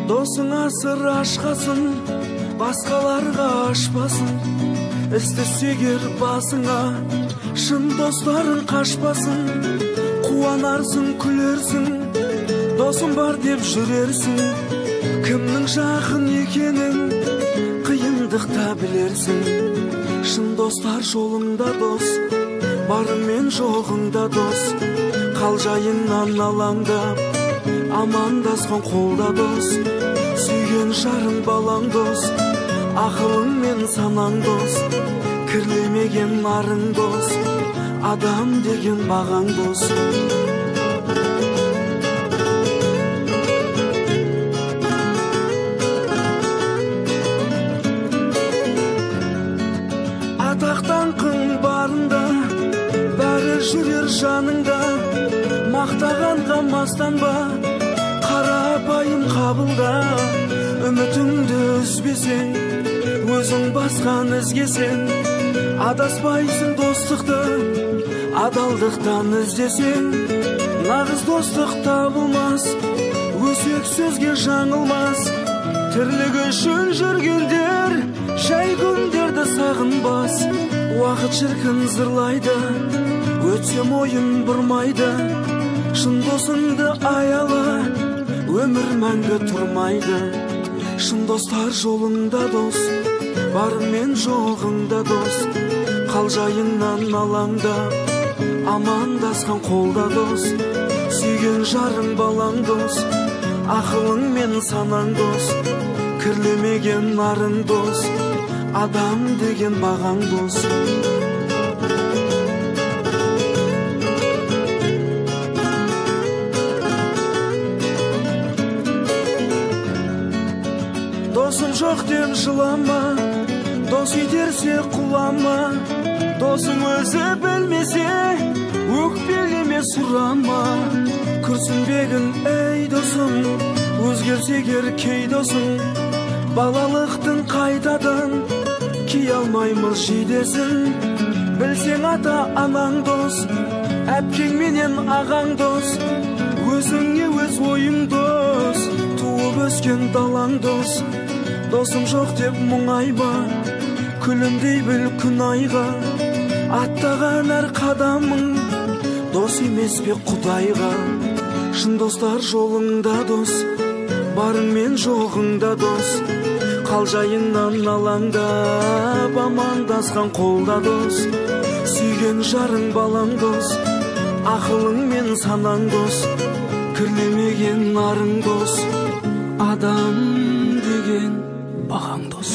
Досыңа сыр ашқасын, басқаларға ашпасын. Істесе егер басыңа, шын достарың қашпасын. Қуанарсың, күлерсің, досым бар деп жүрерсің. Кімнің жақын екенін қиындықта білерсің. Шын достар жолыңда дос, барымен жоғыңда дос. Қалжайыңнан алаңдап, амандасқан қолда дос. Сүйген жарың балаң дос, ақылың мен санаң дос. Кірлемеген нарың дос, адам деген бағаң дос. Атақтан барында, бәрі жүрер жаныңда. Мақтағанға мастанба, қарапайым қабылда. Үмітіңді үзбесең, өзің басқан ізгесең. Адаспайсың достықты, адалдықтан іздесең. Нағыз достық табылмас, өсек сөзге жаңылмас. Тірлігі үшін жүргендер, жай күндерді сағынбас. Уақыт шіркін зырлайды, өтсем ойын бұрмайды. Шын досыңды аяла, өмір мәңгі тұрмайды. Шын достар жолыңда дос, барымен жоғыңда дос. Қалжайыңнан алаңдап, амандасқан қолда дос. Сүйген жарың балаң дос, ақылың мен санаң дос. Кірлемеген нарың дос, адам деген бағаң дос. Досым жоқ деп жылама, дос итерсе құлама. Досың өзі білмесе, өкпелеме сұрама. Күрсінбегін ей досым, өзгерсе егер кей досың. Балалықтың қайтадан кей алмаймыз жидесін. Білсең ата анаң дос, әпкең менен ағаң дос. Өзіңе өз ойың дос, туып өскен далаң дос. Досым жоқ деп мұңайма, күлімдей біл күн айға. Аттаған әр қадамың дос емес пе Құдайға. Шын достар жолыңда дос, барыңмен жоғыңда дос. Қалжайыңнан алаңдап, амандасқан қолда дос. Сүйген жарың балаң дос, ақылың мен санаң дос. Кірлемеген нарың дос, адам деген бағаң дос.